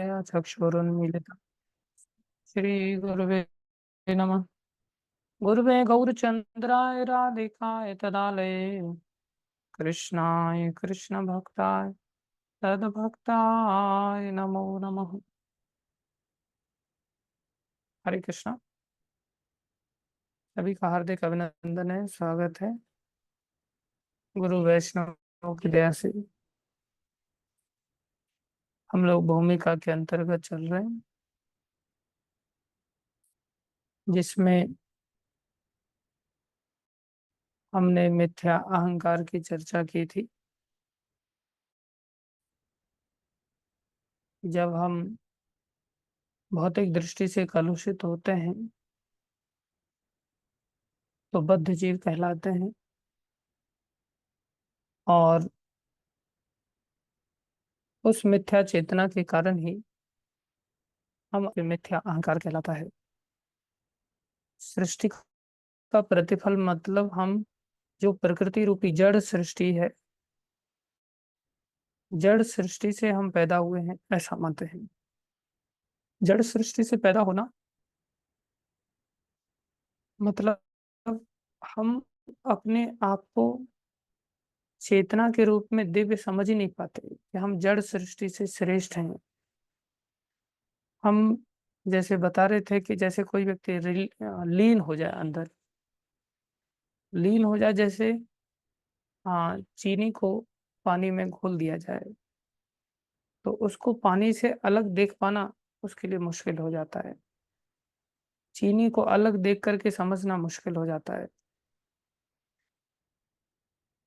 चक्षुरुन्मीलितं श्रीगुरुवे नमः। गुरुवे गौरचन्द्राय राधिकाय तदालये कृष्णाय कृष्णभक्ताय तद्भक्ताय नमो नमः। हरे कृष्णा। सभी का हार्दिक अभिनंदन है, स्वागत है गुरु वैष्णव की दया से। हम लोग भूमिका के अंतर्गत चल रहे हैं, जिसमें हमने मिथ्या अहंकार की चर्चा की थी। जब हम भौतिक दृष्टि से कलुषित होते हैं तो बद्ध जीव कहलाते हैं, और उस मिथ्या चेतना के कारण ही हम मिथ्या अहंकार कहलाता है। सृष्टि का प्रतिफल मतलब हम जो प्रकृति रूपी जड़ सृष्टि है, जड़ सृष्टि से हम पैदा हुए हैं ऐसा मानते हैं। जड़ सृष्टि से पैदा होना मतलब हम अपने आप को चेतना के रूप में दिव्य समझ ही नहीं पाते कि हम जड़ सृष्टि से श्रेष्ठ हैं। हम जैसे बता रहे थे कि जैसे कोई व्यक्ति लीन हो जाए, अंदर लीन हो जाए, जैसे हाँ, चीनी को पानी में घोल दिया जाए तो उसको पानी से अलग देख पाना उसके लिए मुश्किल हो जाता है। चीनी को अलग देख करके समझना मुश्किल हो जाता है।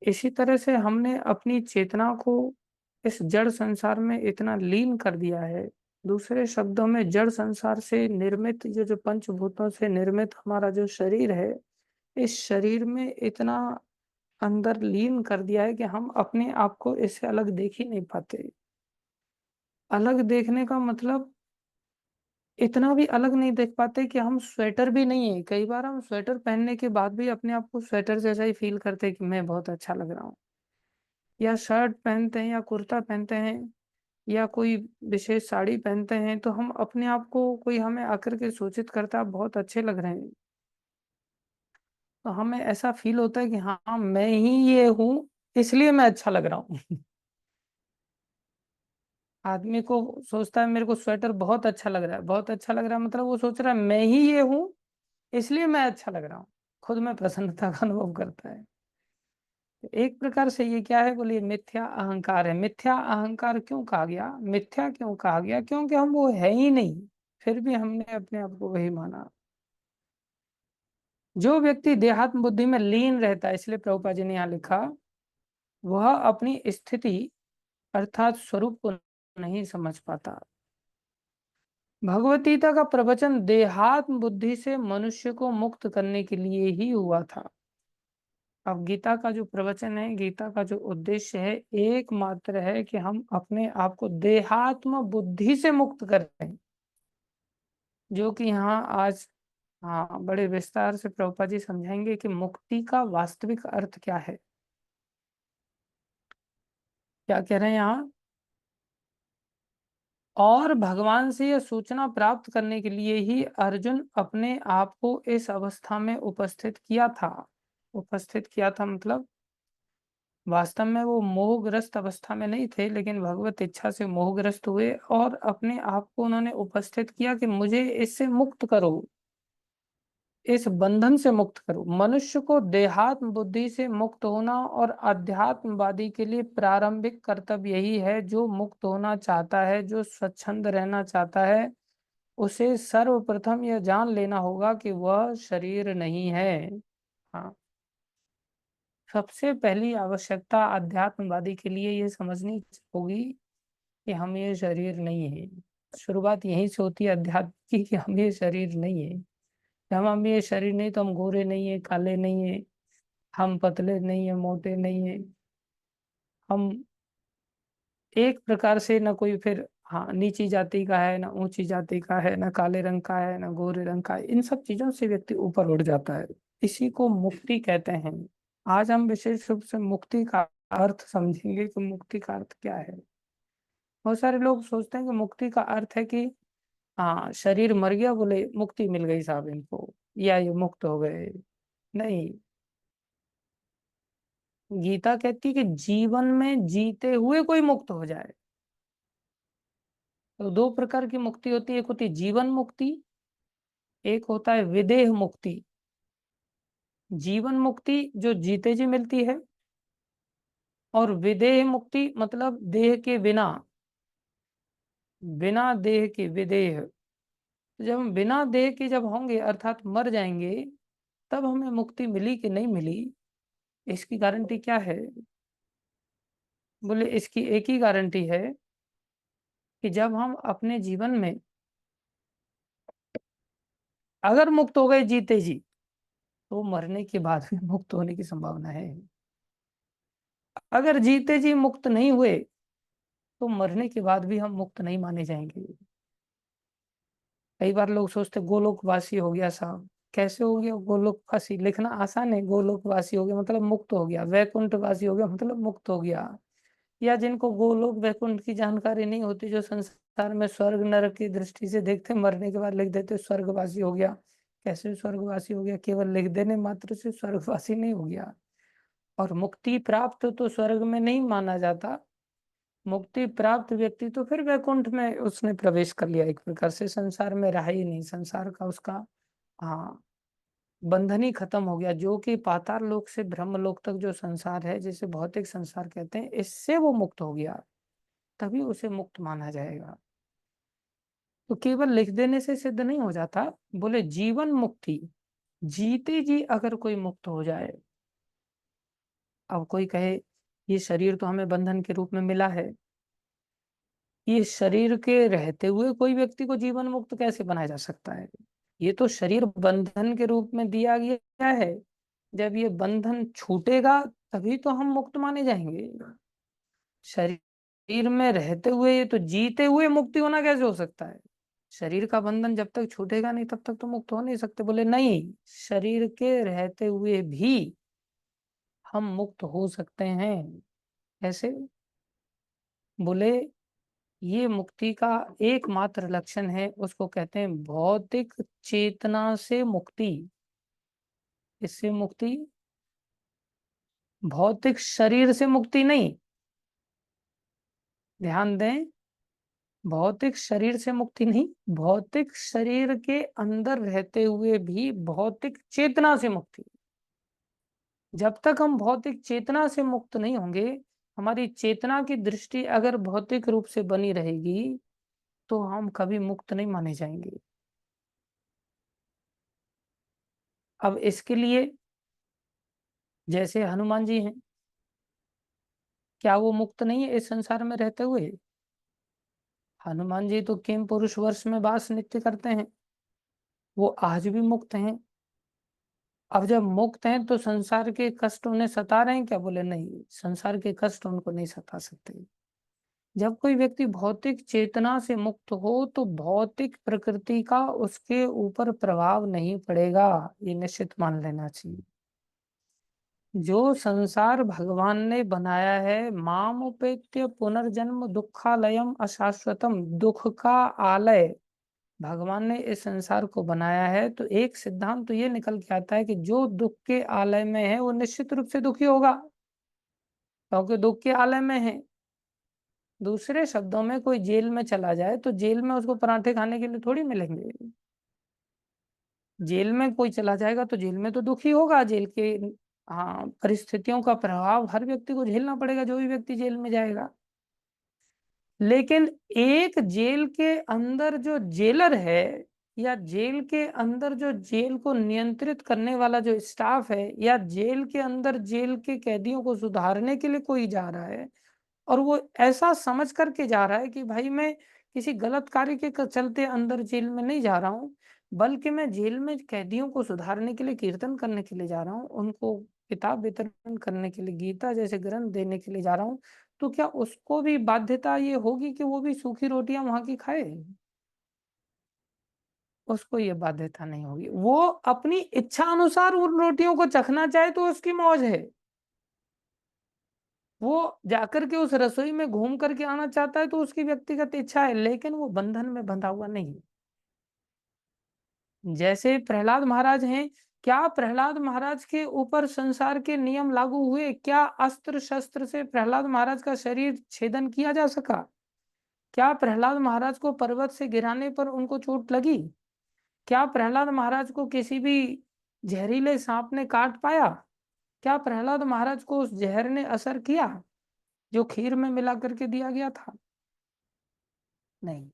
इसी तरह से हमने अपनी चेतना को इस जड़ संसार में इतना लीन कर दिया है। दूसरे शब्दों में, जड़ संसार से निर्मित ये जो पंचभूतों से निर्मित हमारा जो शरीर है, इस शरीर में इतना अंदर लीन कर दिया है कि हम अपने आप को इससे अलग देख ही नहीं पाते। अलग देखने का मतलब इतना भी अलग नहीं देख पाते कि हम स्वेटर भी नहीं है। कई बार हम स्वेटर पहनने के बाद भी अपने आप को स्वेटर जैसा ही फील करते हैं कि मैं बहुत अच्छा लग रहा हूँ। या शर्ट पहनते हैं या कुर्ता पहनते हैं या कोई विशेष साड़ी पहनते हैं तो हम अपने आप को, कोई हमें आकर के सूचित करता है आप बहुत अच्छे लग रहे हैं, तो हमें ऐसा फील होता है कि हाँ, मैं ही ये हूँ, इसलिए मैं अच्छा लग रहा हूँ। आदमी को सोचता है मेरे को स्वेटर बहुत अच्छा लग रहा है, बहुत अच्छा लग रहा है मतलब वो सोच रहा है मैं ही ये हूँ, इसलिए मैं अच्छा लग रहा हूँ। खुद में प्रसन्नता का अनुभव करता है। एक प्रकार से ये क्या है, बोलिए, मिथ्या अहंकार है। मिथ्या अहंकार क्यों कहा गया, मिथ्या क्यों कहा गया? क्योंकि हम वो है ही नहीं, फिर भी हमने अपने आप को वही माना। जो व्यक्ति देहात्म बुद्धि में लीन रहता है, इसलिए प्रभुपाद जी ने यहाँ लिखा, वह अपनी स्थिति अर्थात स्वरूप को नहीं समझ पाता। भगवत गीता का प्रवचन देहात्म बुद्धि से मनुष्य को मुक्त करने के लिए ही हुआ था। अब गीता का जो प्रवचन है, गीता का जो उद्देश्य है, एकमात्र है कि हम अपने आप को देहात्म बुद्धि से मुक्त कर रहे हैं। जो कि यहाँ आज, हाँ, बड़े विस्तार से प्रभुपाद जी समझाएंगे कि मुक्ति का वास्तविक अर्थ क्या है। क्या कह रहे हैं यहाँ? और भगवान से यह सूचना प्राप्त करने के लिए ही अर्जुन अपने आप को इस अवस्था में उपस्थित किया था। उपस्थित किया था मतलब वास्तव में वो मोहग्रस्त अवस्था में नहीं थे, लेकिन भगवत इच्छा से मोहग्रस्त हुए और अपने आप को उन्होंने उपस्थित किया कि मुझे इससे मुक्त करो, इस बंधन से मुक्त करो। मनुष्य को देहात्म बुद्धि से मुक्त होना और अध्यात्मवादी के लिए प्रारंभिक कर्तव्य यही है। जो मुक्त होना चाहता है, जो स्वच्छंद रहना चाहता है, उसे सर्वप्रथम यह जान लेना होगा कि वह शरीर नहीं है। हाँ, सबसे पहली आवश्यकता आध्यात्मवादी के लिए ये समझनी होगी कि हम ये शरीर नहीं है। शुरुआत यहीं से होती है अध्यात्म की कि हम ये शरीर नहीं है। हम ये शरीर नहीं तो हम गोरे नहीं है, काले नहीं है, हम पतले नहीं है, मोटे नहीं है, हम एक प्रकार से न कोई फिर, हाँ, नीची जाति का है, ना ऊंची जाति का है, ना काले रंग का है, ना गोरे रंग का है। इन सब चीजों से व्यक्ति ऊपर उठ जाता है। इसी को मुक्ति कहते हैं। आज हम विशेष रूप से मुक्ति का अर्थ समझेंगे कि मुक्ति का अर्थ क्या है। बहुत सारे लोग सोचते हैं कि मुक्ति का अर्थ है कि हाँ शरीर मर गया, बोले मुक्ति मिल गई साहब इनको, या ये मुक्त हो गए। नहीं, गीता कहती है कि जीवन में जीते हुए कोई मुक्त हो जाए। तो दो प्रकार की मुक्ति होती है, एक होती है जीवन मुक्ति, एक होता है विदेह मुक्ति। जीवन मुक्ति जो जीते जी मिलती है, और विदेह मुक्ति मतलब देह के बिना, बिना देह के विदेह। तो जब हम बिना देह के जब होंगे अर्थात मर जाएंगे, तब हमें मुक्ति मिली कि नहीं मिली, इसकी गारंटी क्या है? बोले इसकी एक ही गारंटी है कि जब हम अपने जीवन में अगर मुक्त हो गए जीते जी, तो मरने के बाद भी मुक्त होने की संभावना है। अगर जीते जी मुक्त नहीं हुए, तो मरने के बाद भी हम मुक्त नहीं माने जाएंगे। कई बार लोग सोचते गोलोकवासी हो गया साहब। कैसे हो गया गोलोकवासी? लिखना आसान है, गोलोकवासी हो गया मतलब मुक्त हो गया, वैकुंठवासी हो गया मतलब मुक्त हो गया। या जिनको गोलोक वैकुंठ की जानकारी नहीं होती, जो संसार में स्वर्ग नरक की दृष्टि से देखते, मरने के बाद लिख देते स्वर्गवासी हो गया। कैसे स्वर्गवासी हो गया? केवल लिख देने मात्र से स्वर्गवासी नहीं हो गया। और मुक्ति प्राप्त तो स्वर्ग में नहीं माना जाता। मुक्ति प्राप्त व्यक्ति तो फिर वैकुंठ में उसने प्रवेश कर लिया, एक प्रकार से संसार में रहा ही नहीं, संसार का उसका हाँ बंधन ही खत्म हो गया। जो कि पाताल लोक से ब्रह्म लोक तक जो संसार है, जिसे भौतिक संसार कहते हैं, इससे वो मुक्त हो गया, तभी उसे मुक्त माना जाएगा। तो केवल लिख देने से सिद्ध नहीं हो जाता। बोले जीवन मुक्ति, जीते जी अगर कोई मुक्त हो जाए। अब कोई कहे ये शरीर तो हमें बंधन के रूप में मिला है, ये शरीर के रहते हुए कोई व्यक्ति को जीवन मुक्त कैसे बनाया जा सकता है? ये तो शरीर बंधन के रूप में दिया गया है, जब ये बंधन छूटेगा तभी तो हम मुक्त माने जाएंगे। शरीर में रहते हुए ये तो जीते हुए मुक्ति होना कैसे हो सकता है? शरीर का बंधन जब तक छूटेगा नहीं तब तक तो मुक्त हो नहीं सकते। बोले नहीं, शरीर के रहते हुए भी हम मुक्त हो सकते हैं। कैसे? बोले ये मुक्ति का एकमात्र लक्षण है, उसको कहते हैं भौतिक चेतना से मुक्ति। इससे मुक्ति, भौतिक शरीर से मुक्ति नहीं, ध्यान दें, भौतिक शरीर से मुक्ति नहीं, भौतिक शरीर के अंदर रहते हुए भी भौतिक चेतना से मुक्ति। जब तक हम भौतिक चेतना से मुक्त नहीं होंगे, हमारी चेतना की दृष्टि अगर भौतिक रूप से बनी रहेगी, तो हम कभी मुक्त नहीं माने जाएंगे। अब इसके लिए जैसे हनुमान जी हैं, क्या वो मुक्त नहीं है इस संसार में रहते हुए? हनुमान जी तो किम पुरुष वर्ष में वास नित्य करते हैं, वो आज भी मुक्त हैं। अब जब मुक्त हैं तो संसार के कष्ट उन्हें सता रहे हैं क्या? बोले नहीं, संसार के कष्ट उनको नहीं सता सकते। जब कोई व्यक्ति भौतिक चेतना से मुक्त हो, तो भौतिक प्रकृति का उसके ऊपर प्रभाव नहीं पड़ेगा, ये निश्चित मान लेना चाहिए। जो संसार भगवान ने बनाया है, माम उपेत्य पुनर्जन्म दुखालयम अशाश्वतम, दुख का आलय भगवान ने इस संसार को बनाया है। तो एक सिद्धांत तो ये निकल के आता है कि जो दुख के आलय में है वो निश्चित रूप से दुखी होगा, क्योंकि दुख के आलय में है। दूसरे शब्दों में कोई जेल में चला जाए तो जेल में उसको पराठे खाने के लिए थोड़ी मिलेंगे। जेल में कोई चला जाएगा तो जेल में तो दुखी होगा। जेल के हाँ परिस्थितियों का प्रभाव हर व्यक्ति को झेलना पड़ेगा, जो भी व्यक्ति जेल में जाएगा। लेकिन एक जेल के अंदर जो जेलर है, या जेल के अंदर जो जेल को नियंत्रित करने वाला जो स्टाफ है, या जेल के अंदर जेल के कैदियों को सुधारने के लिए कोई जा रहा है, और वो ऐसा समझ करके जा रहा है कि भाई मैं किसी गलत कार्य के चलते अंदर जेल में नहीं जा रहा हूँ, बल्कि मैं जेल में कैदियों को सुधारने के लिए, कीर्तन करने के लिए जा रहा हूँ, उनको किताब वितरण करने के लिए, गीता जैसे ग्रंथ देने के लिए जा रहा हूँ। तो क्या उसको भी बाध्यता ये होगी कि वो भी सूखी रोटियां वहां की खाए? उसको ये बाध्यता नहीं होगी। वो अपनी इच्छा अनुसार उन रोटियों को चखना चाहे तो उसकी मौज है। वो जाकर के उस रसोई में घूम करके आना चाहता है तो उसकी व्यक्तिगत इच्छा है, लेकिन वो बंधन में बंधा हुआ नहीं। जैसे प्रहलाद महाराज हैं, क्या प्रहलाद महाराज के ऊपर संसार के नियम लागू हुए? क्या अस्त्र-शस्त्र से प्रहलाद महाराज का शरीर छेदन किया जा सका? क्या प्रहलाद महाराज को पर्वत से गिराने पर उनको चोट लगी? क्या प्रहलाद महाराज को किसी भी जहरीले सांप ने काट पाया? क्या प्रहलाद महाराज को उस जहर ने असर किया जो खीर में मिला करके दिया गया था? नहीं।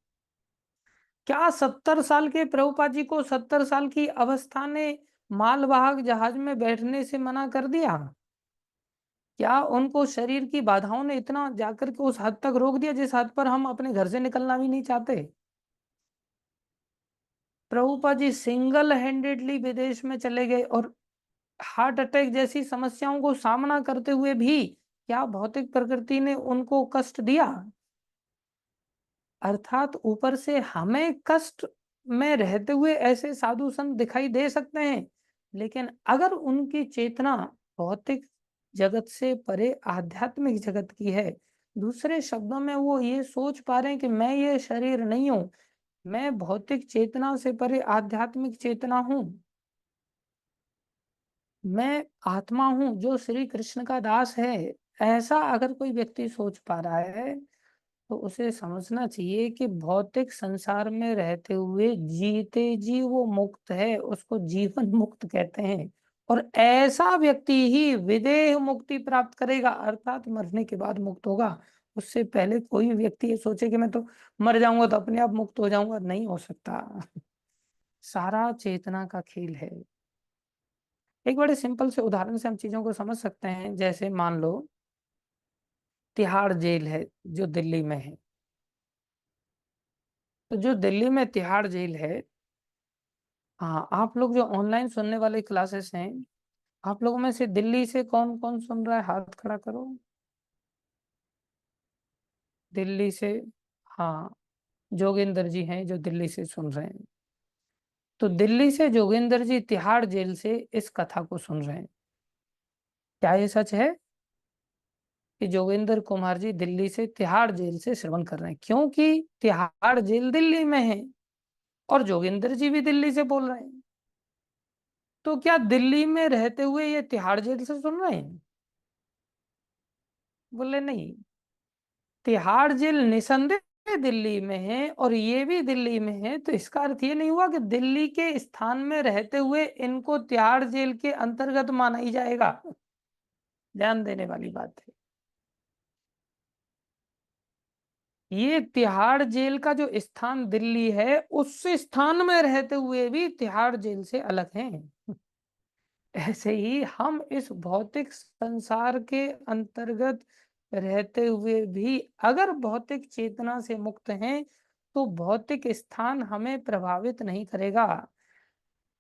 क्या 70 साल के प्रभुपाद जी को 70 साल की अवस्था ने मालवाहक जहाज में बैठने से मना कर दिया? क्या उनको शरीर की बाधाओं ने इतना जाकर के उस हद तक रोक दिया जिस हद पर हम अपने घर से निकलना भी नहीं चाहते? प्रभुपाद जी सिंगल हैंडेडली विदेश में चले गए और हार्ट अटैक जैसी समस्याओं को सामना करते हुए भी क्या भौतिक प्रकृति ने उनको कष्ट दिया? अर्थात ऊपर से हमें कष्ट में रहते हुए ऐसे साधु संत दिखाई दे सकते हैं, लेकिन अगर उनकी चेतना भौतिक जगत से परे आध्यात्मिक जगत की है, दूसरे शब्दों में वो ये सोच पा रहे हैं कि मैं ये शरीर नहीं हूं, मैं भौतिक चेतना से परे आध्यात्मिक चेतना हूं, मैं आत्मा हूँ जो श्री कृष्ण का दास है। ऐसा अगर कोई व्यक्ति सोच पा रहा है, तो उसे समझना चाहिए कि भौतिक संसार में रहते हुए जीते जी वो मुक्त है, उसको जीवन मुक्त कहते हैं। और ऐसा व्यक्ति ही विदेह मुक्ति प्राप्त करेगा, अर्थात मरने के बाद मुक्त होगा। उससे पहले कोई व्यक्ति ये सोचे कि मैं तो मर जाऊंगा तो अपने आप मुक्त हो जाऊंगा, नहीं हो सकता। सारा चेतना का खेल है। एक बड़े सिंपल से उदाहरण से हम चीजों को समझ सकते हैं। जैसे मान लो तिहाड़ जेल है जो दिल्ली में है। तो जो दिल्ली में तिहाड़ जेल है, हाँ, आप लोग जो ऑनलाइन सुनने वाले क्लासेस हैं, आप लोगों में से दिल्ली से कौन कौन सुन रहा है? हाथ खड़ा करो। दिल्ली से, हाँ, जोगिंदर जी हैं जो दिल्ली से सुन रहे हैं। तो दिल्ली से जोगिंदर जी तिहाड़ जेल से इस कथा को सुन रहे हैं। क्या ये सच है कि जोगिंदर कुमार जी दिल्ली से तिहाड़ जेल से श्रवण कर रहे हैं? क्योंकि तिहाड़ जेल दिल्ली में है और जोगिंदर जी भी दिल्ली से बोल रहे हैं। तो क्या दिल्ली में रहते हुए ये तिहाड़ जेल से सुन रहे हैं? बोले नहीं। तिहाड़ जेल निसंदेह दिल्ली में है और ये भी दिल्ली में है, तो इसका अर्थ ये नहीं हुआ कि दिल्ली के स्थान में रहते हुए इनको तिहाड़ जेल के अंतर्गत माना ही जाएगा। ध्यान देने वाली बात है। ये तिहाड़ जेल का जो स्थान दिल्ली है, उस स्थान में रहते हुए भी तिहाड़ जेल से अलग हैं। ऐसे ही हम इस भौतिक संसार के अंतर्गत रहते हुए भी अगर भौतिक चेतना से मुक्त हैं, तो भौतिक स्थान हमें प्रभावित नहीं करेगा।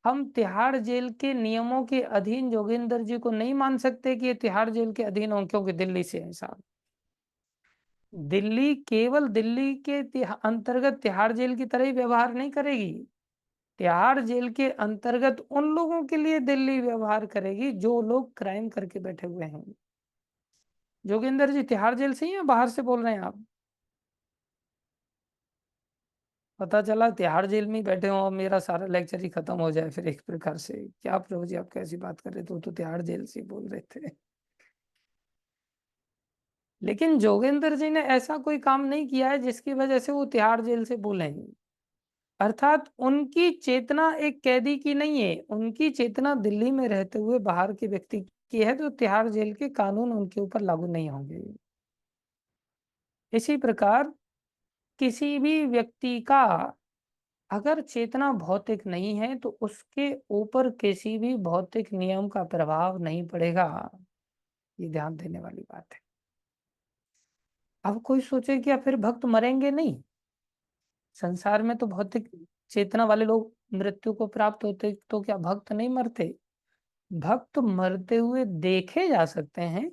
हम तिहाड़ जेल के नियमों के अधीन जोगिंदर जी को नहीं मान सकते कि ये तिहाड़ जेल के अधीन हो, क्योंकि दिल्ली से है साहब। दिल्ली केवल दिल्ली के अंतर्गत तिहाड़ जेल की तरह ही व्यवहार नहीं करेगी। तिहाड़ जेल के अंतर्गत उन लोगों के लिए दिल्ली व्यवहार करेगी जो लोग क्राइम करके बैठे हुए हैं। जोगिंदर जी तिहाड़ जेल से ही हैं, बाहर से बोल रहे हैं आप? पता चला तिहाड़ जेल में ही बैठे हो और मेरा सारा लेक्चर ही खत्म हो जाए फिर एक प्रकार से। क्या प्रभु जी आप कैसी बात कर रहे थे? वो तो तिहाड़ जेल से ही बोल रहे थे। लेकिन जोगेंद्र जी ने ऐसा कोई काम नहीं किया है जिसकी वजह से वो तिहाड़ जेल से बोले। अर्थात उनकी चेतना एक कैदी की नहीं है, उनकी चेतना दिल्ली में रहते हुए बाहर के व्यक्ति की है, तो तिहाड़ जेल के कानून उनके ऊपर लागू नहीं होंगे। इसी प्रकार किसी भी व्यक्ति का अगर चेतना भौतिक नहीं है तो उसके ऊपर किसी भी भौतिक नियम का प्रभाव नहीं पड़ेगा। ये ध्यान देने वाली बात है। अब कोई सोचे कि या फिर भक्त मरेंगे नहीं? संसार में तो भौतिक चेतना वाले लोग मृत्यु को प्राप्त होते, तो क्या भक्त नहीं मरते? भक्त मरते हुए देखे जा सकते हैं,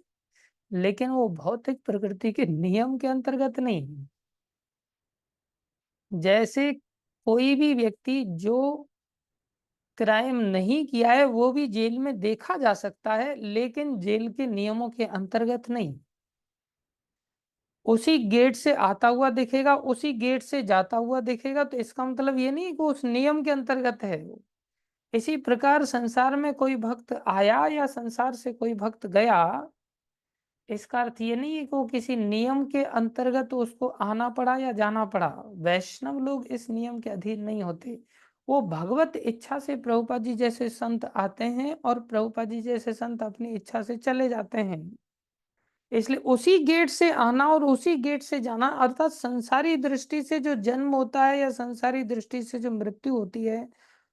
लेकिन वो भौतिक प्रकृति के नियम के अंतर्गत नहीं। जैसे कोई भी व्यक्ति जो क्राइम नहीं किया है वो भी जेल में देखा जा सकता है, लेकिन जेल के नियमों के अंतर्गत नहीं। उसी गेट से आता हुआ दिखेगा, उसी गेट से जाता हुआ दिखेगा, तो इसका मतलब ये नहीं कि उस नियम के अंतर्गत है वो। इसी प्रकार संसार में कोई भक्त आया या संसार से कोई भक्त गया, इसका अर्थ ये नहीं है कि वो किसी नियम के अंतर्गत उसको आना पड़ा या जाना पड़ा। वैष्णव लोग इस नियम के अधीन नहीं होते। वो भगवत इच्छा से प्रभुपाद जी जैसे संत आते हैं और प्रभुपाद जी जैसे संत अपनी इच्छा से चले जाते हैं। इसलिए उसी गेट से आना और उसी गेट से जाना, अर्थात संसारी दृष्टि से जो जन्म होता है या संसारी दृष्टि से जो मृत्यु होती है,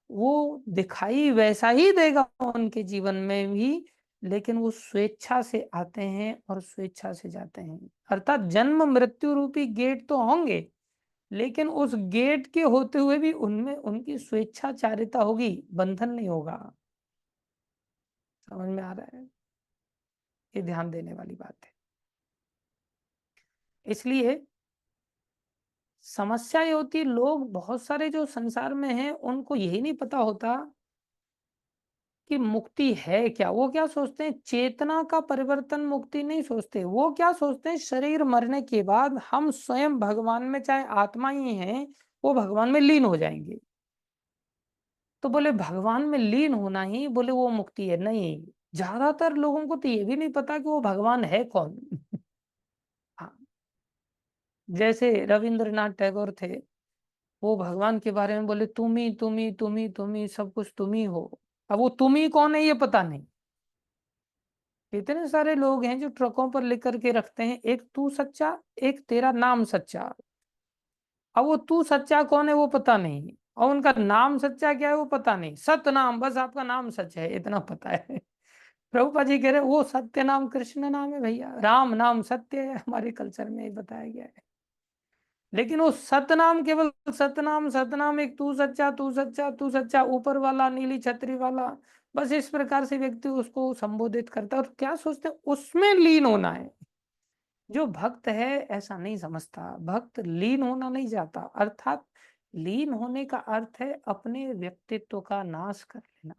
वो दिखाई वैसा ही देगा उनके जीवन में भी, लेकिन वो स्वेच्छा से आते हैं और स्वेच्छा से जाते हैं। अर्थात जन्म मृत्यु रूपी गेट तो होंगे, लेकिन उस गेट के होते हुए भी उनमें उनकी स्वेच्छाचारिता होगी, बंधन नहीं होगा। समझ में आ रहा है? ये ध्यान देने वाली बात है। इसलिए समस्या ये होती है, लोग बहुत सारे जो संसार में हैं उनको यही नहीं पता होता कि मुक्ति है क्या। वो क्या सोचते हैं, चेतना का परिवर्तन मुक्ति नहीं सोचते। वो क्या सोचते हैं, शरीर मरने के बाद हम स्वयं भगवान में, चाहे आत्मा ही हैं, वो भगवान में लीन हो जाएंगे। तो बोले भगवान में लीन होना ही बोले वो मुक्ति है? नहीं, ज्यादातर लोगों को तो ये भी नहीं पता कि वो भगवान है कौन। हाँ, जैसे रविंद्रनाथ टैगोर थे, वो भगवान के बारे में बोले तुम ही तुम ही तुम ही तुम ही सब कुछ तुम ही हो। अब वो तुम ही कौन है ये पता नहीं। इतने सारे लोग हैं जो ट्रकों पर लिख करके रखते हैं, एक तू सच्चा, एक तेरा नाम सच्चा। अब वो तू सच्चा कौन है वो पता नहीं, और उनका नाम सच्चा क्या है वो पता नहीं। सत्य नाम, बस आपका नाम सच है इतना पता है। प्रभुपा जी कह रहे वो सत्य नाम कृष्ण नाम है भैया, राम नाम सत्य है, हमारे कल्चर में ये बताया गया है। लेकिन वो सतनाम केवल सतनाम, सतनाम एक तू सच्चा तू सच्चा तू सच्चा, ऊपर वाला नीली छतरी वाला, बस इस प्रकार से व्यक्ति उसको संबोधित करता है और क्या सोचते हैं उसमें लीन होना है। जो भक्त है ऐसा नहीं समझता, भक्त लीन होना नहीं चाहता। अर्थात लीन होने का अर्थ है अपने व्यक्तित्व का नाश कर लेना।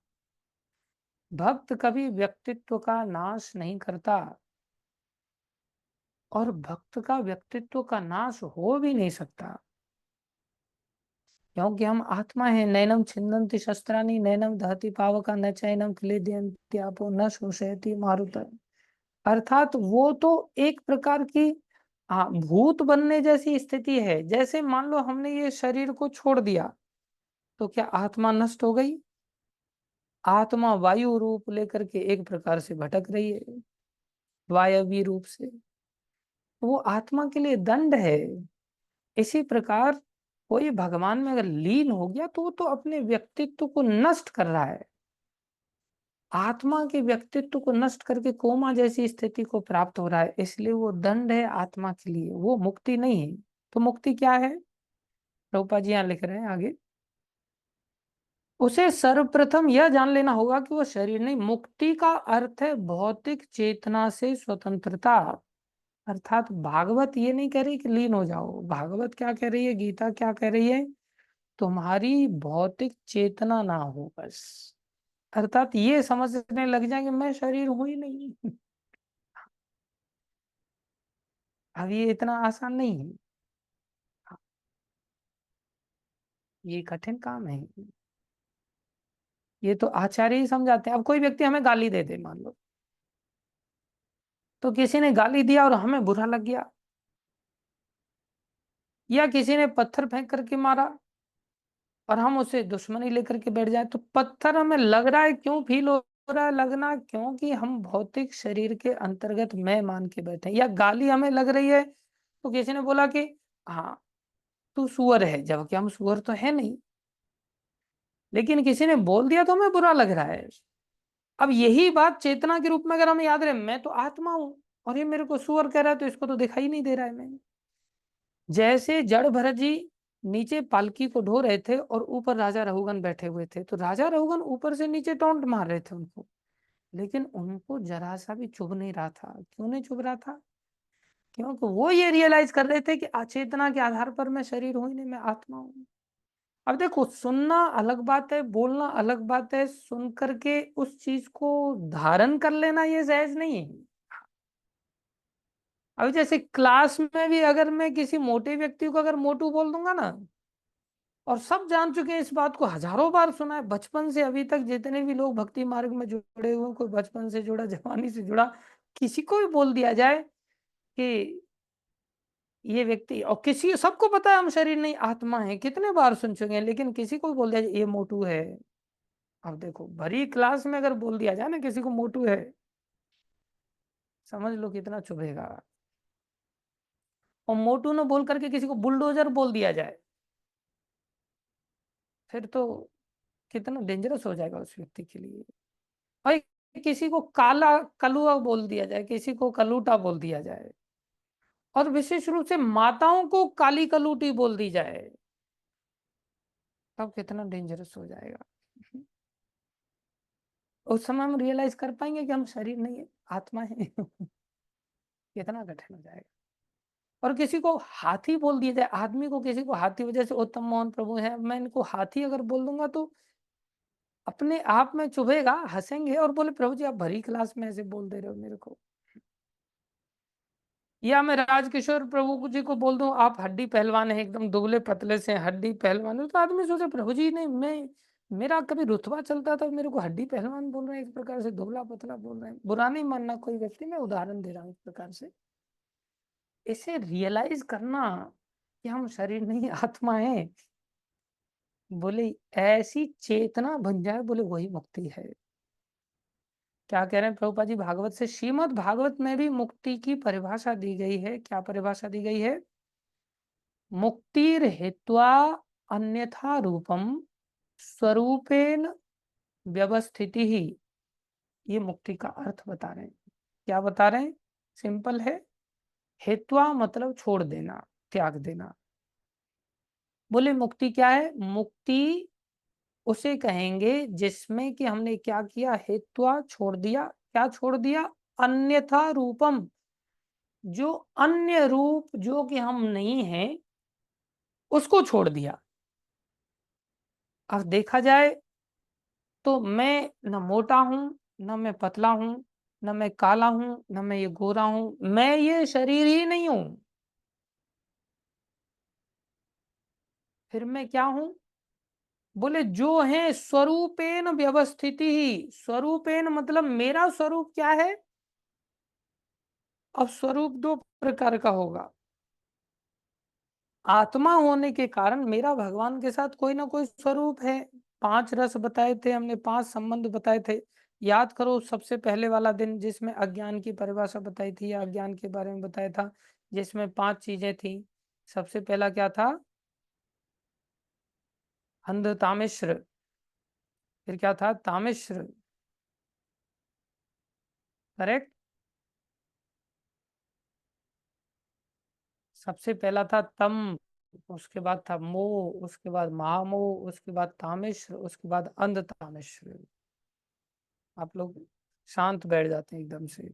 भक्त कभी व्यक्तित्व का नाश नहीं करता, और भक्त का व्यक्तित्व का नाश हो भी नहीं सकता, क्योंकि हम आत्मा है। नैनम छिन्दन्ति शस्त्राणि नैनम दहति पावका न चैनम क्लेदयन्ति आपो न शोषयति मारुत। अर्थात वो तो एक प्रकार की भूत बनने जैसी स्थिति है। जैसे मान लो हमने ये शरीर को छोड़ दिया, तो क्या आत्मा नष्ट हो गई? आत्मा वायु रूप लेकर के एक प्रकार से भटक रही है, वायवी रूप से। वो आत्मा के लिए दंड है। इसी प्रकार कोई भगवान में अगर लीन हो गया तो वो तो अपने व्यक्तित्व को नष्ट कर रहा है। आत्मा के व्यक्तित्व को नष्ट करके कोमा जैसी स्थिति को प्राप्त हो रहा है, इसलिए वो दंड है आत्मा के लिए, वो मुक्ति नहीं है। तो मुक्ति क्या है? प्रभुपाद जी यहाँ लिख रहे हैं आगे, उसे सर्वप्रथम यह जान लेना होगा कि वो शरीर नहीं। मुक्ति का अर्थ है भौतिक चेतना से स्वतंत्रता। अर्थात भागवत ये नहीं कह रही कि लीन हो जाओ, भागवत क्या कह रही है, गीता क्या कह रही है, तुम्हारी भौतिक चेतना ना हो बस। अर्थात ये समझने लग जाएंगे मैं शरीर हूं ही नहीं। अब ये इतना आसान नहीं है, ये कठिन काम है। ये तो आचार्य ही समझाते हैं। अब कोई व्यक्ति हमें गाली दे दे मान लो, तो किसी ने गाली दिया और हमें बुरा लग गया, या किसी ने पत्थर फेंक करके मारा और हम उसे दुश्मनी लेकर के बैठ जाए, तो पत्थर हमें लग रहा है, क्यों फील हो रहा है लगना, क्योंकि हम भौतिक शरीर के अंतर्गत मैं मान के बैठे। या गाली हमें लग रही है, तो किसी ने बोला कि हाँ तू सुअर है, जबकि हम सुअर तो है नहीं, लेकिन किसी ने बोल दिया तो हमें बुरा लग रहा है। अब यही बात चेतना के रूप में अगर हमें याद रहे, मैं तो आत्मा हूं और ये मेरे को सुअर कह रहा है, तो इसको तो दिखाई नहीं दे रहा है मैं। जैसे जड़ भरत जी नीचे पालकी को ढो रहे थे और ऊपर राजा रघुगन बैठे हुए थे, तो राजा रघुगन ऊपर से नीचे टोंट मार रहे थे उनको, लेकिन उनको जरा सा भी चुभ नहीं रहा था। क्यों नहीं चुभ रहा था? क्योंकि वो ये रियलाइज कर रहे थे कि अचेतना के आधार पर मैं शरीर हूं ही नहीं, मैं आत्मा हूं। अब देखो, सुनना अलग बात है, बोलना अलग बात है, सुन करके उस चीज को धारण कर लेना ये सहज नहीं है। अभी जैसे क्लास में भी अगर मैं किसी मोटे व्यक्ति को अगर मोटू बोल दूंगा ना, और सब जान चुके हैं इस बात को, हजारों बार सुना है बचपन से अभी तक, जितने भी लोग भक्ति मार्ग में जुड़े हुए हैं, कोई बचपन से जुड़ा, जवानी से जुड़ा, किसी को भी बोल दिया जाए कि ये व्यक्ति, और किसी, सबको पता है हम शरीर नहीं आत्मा है, कितने बार सुन चुके हैं, लेकिन किसी को भी बोल दिया जाए ये मोटू है। अब देखो भरी क्लास में अगर बोल दिया जाए ना किसी को मोटू है, समझ लो कितना चुभेगा। और मोटू न बोल करके किसी को बुलडोजर बोल दिया जाए, फिर तो कितना डेंजरस हो जाएगा उस व्यक्ति के लिए। और किसी को काला कलुआ बोल दिया जाए, किसी को कलूटा बोल दिया जाए, और विशेष रूप से माताओं को काली कलूटी बोल दी जाए, तब कितना डेंजरस हो जाएगा। उस समय हम रियलाइज कर पाएंगे कि हम शरीर नहीं है, आत्मा है। कितना कठिन हो जाएगा। और किसी को हाथी बोल दिया जाए, आदमी को किसी को हाथी, वजह से उत्तम मोहन प्रभु है, मैं इनको हाथी अगर बोल दूंगा तो अपने आप में चुभेगा, हंसेंगे और बोले प्रभु जी आप भरी क्लास में ऐसे बोल दे रहे हो मेरे को। या मैं राजकिशोर प्रभु जी को बोल दूं आप हड्डी पहलवान है, एकदम दुबले पतले से हड्डी पहलवान है, तो आदमी सोचे प्रभु जी नहीं, मैं, मेरा कभी रुतबा चलता था, मेरे को हड्डी पहलवान बोल रहे हैं, एक प्रकार से दुबला पतला बोल रहे हैं, बुरा नहीं मानना कोई व्यक्ति, मैं उदाहरण दे रहा हूँ एक प्रकार से। इसे रियलाइज करना कि हम शरीर नहीं आत्मा है, बोले ऐसी चेतना बन जाए, बोले वही मुक्ति है। क्या कह रहे हैं प्रभुपाद जी भागवत से, श्रीमद् भागवत में भी मुक्ति की परिभाषा दी गई है। क्या परिभाषा दी गई है? मुक्तिर हेत्वा अन्यथा रूपम स्वरूपेण व्यवस्थिति ही, ये मुक्ति का अर्थ बता रहे हैं। क्या बता रहे हैं? सिंपल है। हेत्वा मतलब छोड़ देना, त्याग देना। बोले मुक्ति क्या है? मुक्ति उसे कहेंगे जिसमें कि हमने क्या किया? हेत्वा छोड़ दिया। क्या छोड़ दिया? अन्यथा रूपम, जो अन्य रूप जो कि हम नहीं है उसको छोड़ दिया। अब देखा जाए तो मैं न मोटा हूं, न मैं पतला हूं, न मैं काला हूं, न मैं ये गोरा हूं, मैं ये शरीर ही नहीं हूं। फिर मैं क्या हूं? बोले जो है स्वरूपेण व्यवस्थिति ही। स्वरूपेण मतलब मेरा स्वरूप क्या है? अब स्वरूप दो प्रकार का होगा। आत्मा होने के कारण मेरा भगवान के साथ कोई ना कोई स्वरूप है। 5 रस बताए थे हमने, 5 संबंध बताए थे। याद करो सबसे पहले वाला दिन जिसमें अज्ञान की परिभाषा बताई थी, या अज्ञान के बारे में बताया था, जिसमें 5 चीजें थी। सबसे पहला क्या था? अंध तामिश्र। फिर क्या था? तामिश्र। करेक्ट। सबसे पहला था तम, उसके बाद था मोह, उसके बाद महामोह, उसके बाद तामिश्र, उसके बाद अंध तामिश्र। आप लोग शांत बैठ जाते हैं एकदम से।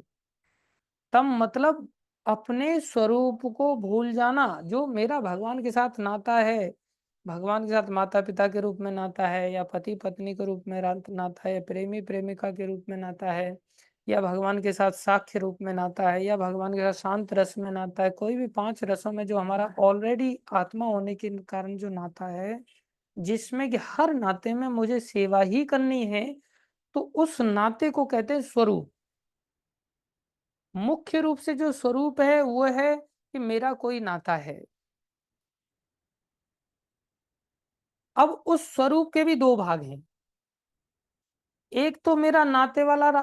तम मतलब अपने स्वरूप को भूल जाना। जो मेरा भगवान के साथ नाता है, भगवान के साथ माता पिता के रूप में नाता है, या पति पत्नी के रूप में नाता है, प्रेमी प्रेमिका के रूप में नाता है, या भगवान के साथ साख्य रूप में नाता है, या भगवान के साथ शांत रस में नाता है, कोई भी 5 रसों में जो हमारा ऑलरेडी आत्मा होने के कारण जो नाता है, जिसमें कि हर नाते में मुझे सेवा ही करनी है, तो उस नाते को कहते हैं स्वरूप। मुख्य रूप से जो स्वरूप है वो है कि मेरा कोई नाता है। अब उस स्वरूप के भी 2 भाग हैं। एक तो मेरा नाते वाला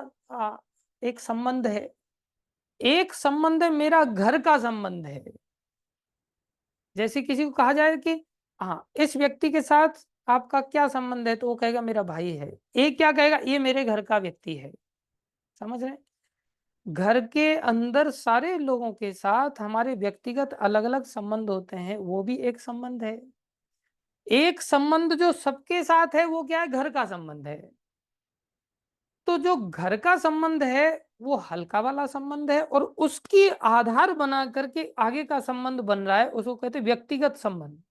एक संबंध है, एक संबंध है मेरा घर का संबंध है। जैसे किसी को कहा जाए कि हाँ इस व्यक्ति के साथ आपका क्या संबंध है, तो वो कहेगा मेरा भाई है। एक क्या कहेगा? ये मेरे घर का व्यक्ति है। समझ रहे हैं? घर के अंदर सारे लोगों के साथ हमारे व्यक्तिगत अलग अलग संबंध होते हैं, वो भी एक संबंध है। एक संबंध जो सबके साथ है वो क्या है? घर का संबंध है। तो जो घर का संबंध है वो हल्का वाला संबंध है, और उसकी आधार बना करके आगे का संबंध बन रहा है, उसको कहते हैं व्यक्तिगत संबंध।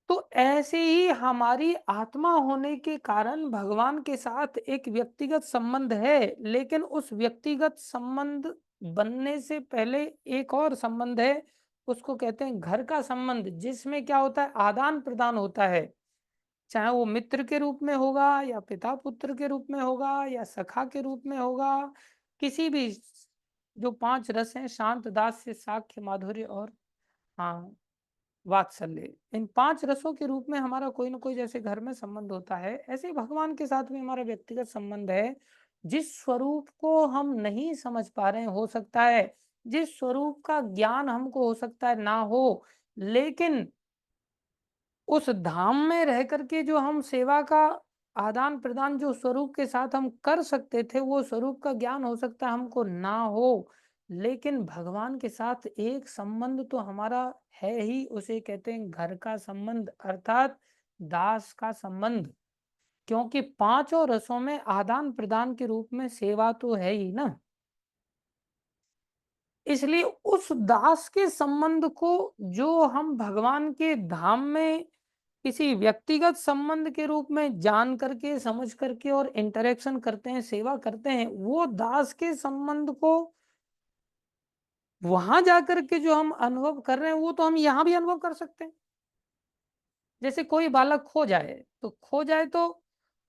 तो ऐसे ही हमारी आत्मा होने के कारण भगवान के साथ एक व्यक्तिगत संबंध है, लेकिन उस व्यक्तिगत संबंध बनने से पहले एक और संबंध है, उसको कहते हैं घर का संबंध, जिसमें क्या होता है, आदान प्रदान होता है। चाहे वो मित्र के रूप में होगा, या पिता पुत्र के रूप में होगा, या सखा के रूप में होगा, किसी भी जो पांच रस हैं, शांत, दास्य, साख्य, माधुर्य और हाँ वात्सल्य, इन पांच रसों के रूप में हमारा कोई ना कोई जैसे घर में संबंध होता है, ऐसे ही भगवान के साथ भी हमारा व्यक्तिगत संबंध है। जिस स्वरूप को हम नहीं समझ पा रहे हैं, हो सकता है जिस स्वरूप का ज्ञान हमको हो सकता है ना हो, लेकिन उस धाम में रह करके जो हम सेवा का आदान प्रदान जो स्वरूप के साथ हम कर सकते थे, वो स्वरूप का ज्ञान हो सकता है हमको ना हो, लेकिन भगवान के साथ एक संबंध तो हमारा है ही, उसे कहते हैं घर का संबंध, अर्थात दास का संबंध। क्योंकि पांचों रसों में आदान प्रदान के रूप में सेवा तो है ही ना, इसलिए उस दास के संबंध को जो हम भगवान के धाम में किसी व्यक्तिगत संबंध के रूप में जान करके, समझ करके और इंटरेक्शन करते हैं, सेवा करते हैं, वो दास के संबंध को वहां जाकर के जो हम अनुभव कर रहे हैं, वो तो हम यहाँ भी अनुभव कर सकते हैं। जैसे कोई बालक खो जाए तो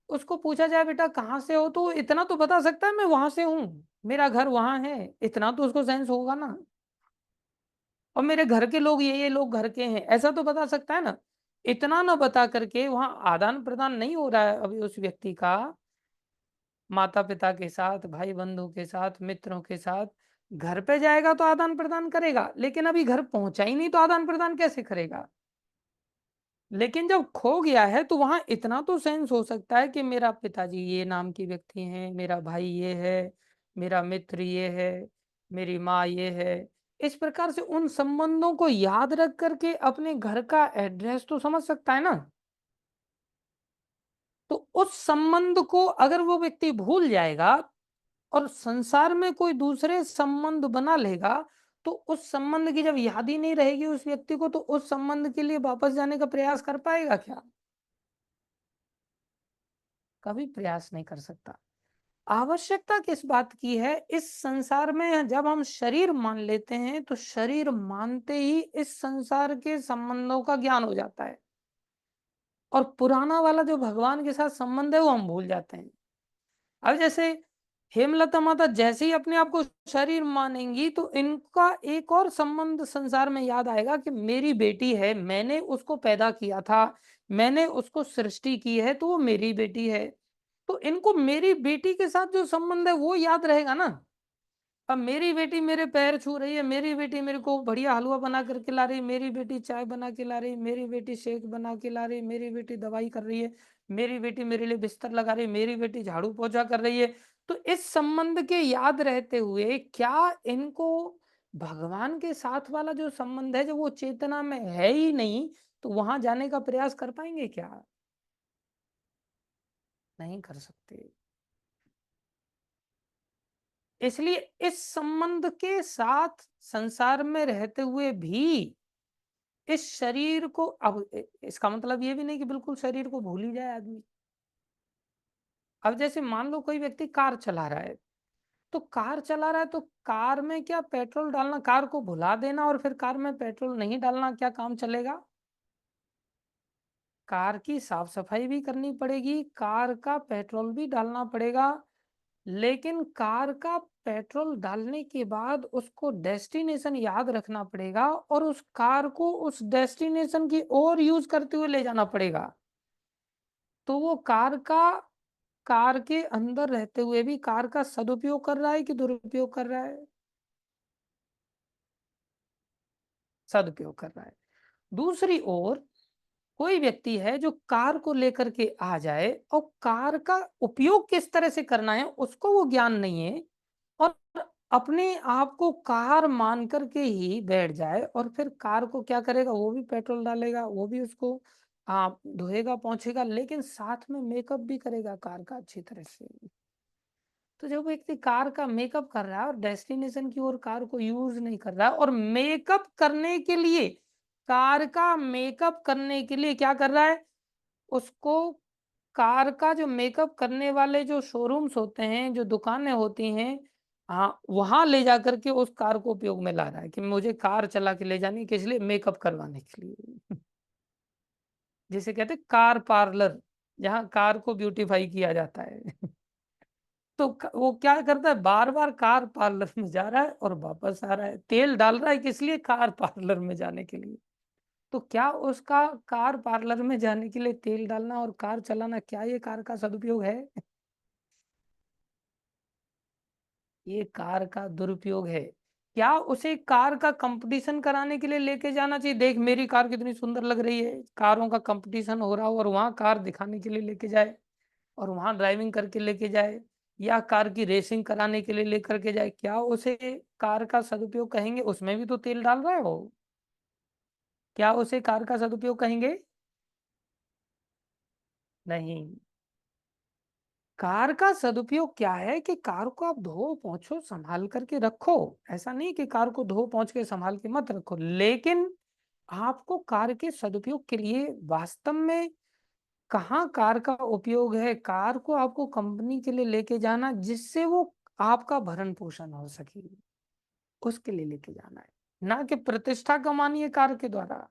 उसको पूछा जाए बेटा कहाँ से हो, तो इतना तो बता सकता है मैं वहां से हूँ, मेरा घर वहां है, इतना तो उसको सेंस होगा ना। और मेरे घर के लोग ये लोग घर के हैं, ऐसा तो बता सकता है ना। इतना ना बता करके वहां आदान प्रदान नहीं हो रहा है अभी उस व्यक्ति का, माता पिता के साथ, भाई बंधु के साथ, मित्रों के साथ। घर पे जाएगा तो आदान प्रदान करेगा, लेकिन अभी घर पहुंचा ही नहीं तो आदान प्रदान कैसे करेगा। लेकिन जब खो गया है तो वहां इतना तो सेंस हो सकता है कि मेरा पिताजी ये नाम की व्यक्ति हैं, मेरा भाई ये है, मेरा मित्र ये है, मेरी माँ ये है। इस प्रकार से उन संबंधों को याद रख करके अपने घर का एड्रेस तो समझ सकता है ना। तो उस संबंध को अगर वो व्यक्ति भूल जाएगा और संसार में कोई दूसरे संबंध बना लेगा, तो उस संबंध की जब याद ही नहीं रहेगी उस व्यक्ति को, तो उस संबंध के लिए वापस जाने का प्रयास कर पाएगा क्या? कभी प्रयास नहीं कर सकता। आवश्यकता किस बात की है, इस संसार में जब हम शरीर मान लेते हैं तो शरीर मानते ही इस संसार के संबंधों का ज्ञान हो जाता है, और पुराना वाला जो भगवान के साथ संबंध है वो हम भूल जाते हैं। अब जैसे हेमलता माता जैसे ही अपने आप को शरीर मानेंगी, तो इनका एक और संबंध संसार में याद आएगा कि मेरी बेटी है, मैंने उसको पैदा किया था, मैंने उसको सृष्टि की है, तो वो मेरी बेटी है। तो इनको मेरी बेटी के साथ जो संबंध है वो याद रहेगा ना। अब मेरी बेटी मेरे पैर छू रही है, मेरी बेटी मेरे को बढ़िया हलवा बना करके ला रही है, मेरी बेटी चाय बना के ला रही है, मेरी बेटी शेक बना के ला रही है, मेरी बेटी दवाई कर रही है, मेरी बेटी मेरे लिए बिस्तर लगा रही है, मेरी बेटी झाड़ू पोछा कर रही है। तो इस संबंध के याद रहते हुए क्या इनको भगवान के साथ वाला जो संबंध है, जो वो चेतना में है ही नहीं, तो वहां जाने का प्रयास कर पाएंगे क्या? नहीं कर सकते। इसलिए इस संबंध के साथ संसार में रहते हुए भी इस शरीर को, अब इसका मतलब ये भी नहीं कि बिल्कुल शरीर को भूल ही जाए आदमी। अब जैसे मान लो कोई व्यक्ति कार चला रहा है, तो कार चला रहा है तो कार में क्या पेट्रोल डालना, कार को भुला देना और फिर कार में पेट्रोल नहीं डालना, क्या काम चलेगा? कार की साफ सफाई भी करनी पड़ेगी, कार का पेट्रोल भी डालना पड़ेगा, लेकिन कार का पेट्रोल डालने के बाद उसको डेस्टिनेशन याद रखना पड़ेगा और उस कार को उस डेस्टिनेशन की ओर यूज करते हुए ले जाना पड़ेगा। तो वो कार के अंदर रहते हुए भी कार का सदुपयोग कर रहा है कि दुरुपयोग कर रहा है? सदुपयोग कर रहा है। दूसरी ओर कोई व्यक्ति है जो कार को लेकर के आ जाए और कार का उपयोग किस तरह से करना है उसको वो ज्ञान नहीं है, और अपने आप को कार मान करके ही बैठ जाए, और फिर कार को क्या करेगा, वो भी पेट्रोल डालेगा, वो भी उसको धोएगा पहुंचेगा, लेकिन साथ में मेकअप भी करेगा कार का अच्छी तरह से। तो जब व्यक्ति कार का मेकअप कर रहा है और डेस्टिनेशन की ओर कार को यूज नहीं कर रहा है, और मेकअप करने के लिए, कार का मेकअप करने के लिए क्या कर रहा है, उसको कार का जो मेकअप करने वाले जो शोरूम्स होते हैं, जो दुकानें होती हैं, हाँ, वहां ले जा करके उस कार को उपयोग में ला रहा है कि मुझे कार चला के ले जानी है, किस लिए? मेकअप करवाने के लिए। जिसे कहते हैं कार पार्लर, जहाँ कार को ब्यूटीफाई किया जाता है। तो वो क्या करता है, बार बार कार पार्लर में जा रहा है और वापस आ रहा है, तेल डाल रहा है किस लिए? कार पार्लर में जाने के लिए। तो क्या उसका कार पार्लर में जाने के लिए तेल डालना और कार चलाना, क्या ये कार का सदुपयोग है? ये कार का दुरुपयोग है। क्या उसे कार का कंपटीशन कराने के लिए लेके जाना चाहिए? देख मेरी कार कितनी सुंदर लग रही है, कारों का कंपटीशन हो रहा हो और वहां कार दिखाने के लिए लेके जाए और वहां ड्राइविंग करके लेके जाए, या कार की रेसिंग कराने के लिए लेकर के जाए, क्या उसे कार का सदुपयोग कहेंगे? उसमें भी तो तेल डाल रहा है वो। क्या उसे कार का सदुपयोग कहेंगे? नहीं। कार का सदुपयोग क्या है कि कार को आप धो पोंछो संभाल करके रखो। ऐसा नहीं कि कार को धो पोंछ के संभाल के मत रखो, लेकिन आपको कार के सदुपयोग के लिए वास्तव में कहाँ कार का उपयोग है? कार को आपको कंपनी के लिए लेके जाना जिससे वो आपका भरण पोषण हो सके, उसके लिए लेके जाना है, ना कि प्रतिष्ठा कमानी है कार के द्वारा।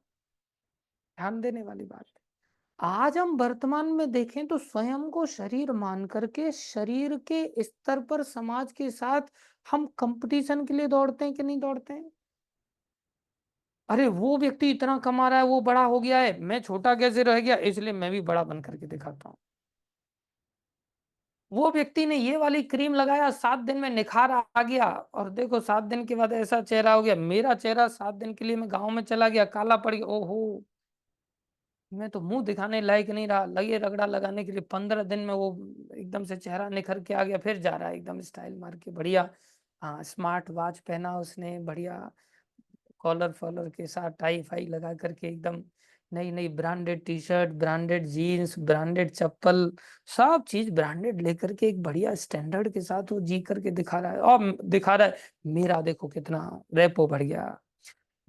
ध्यान देने वाली बात है। आज हम वर्तमान में देखें तो स्वयं को शरीर मान करके शरीर के स्तर पर समाज के साथ हम कंपटीशन के लिए दौड़ते हैं कि नहीं दौड़ते हैं? अरे वो व्यक्ति इतना कमा रहा है, वो बड़ा हो गया है, मैं छोटा कैसे रह गया, इसलिए मैं भी बड़ा बन करके दिखाता हूँ। वो व्यक्ति ने ये वाली क्रीम लगाया, 7 दिन में निखार आ गया, और देखो 7 दिन के बाद ऐसा चेहरा हो गया। मेरा चेहरा 7 दिन के लिए मैं गांव में चला गया, काला पड़ गया, ओहो, मैं तो मुंह दिखाने लायक नहीं रहा। लगे रगड़ा लगाने के लिए 15 दिन में वो एकदम से चेहरा निखर के आ गया, फिर जा रहा है एकदम स्टाइल मार के बढ़िया। हाँ, स्मार्ट वॉच पहना उसने बढ़िया, कॉलर फॉलर के साथ टाई फाई लगा करके एकदम, नई नई branded T shirt, branded jeans, branded चप्पल, सब चीज ब्रांडेड लेकर के एक बढ़िया स्टैंडर्ड के साथ वो जी करके दिखा रहा है, और दिखा रहा है मेरा देखो कितना रेपो बढ़ गया।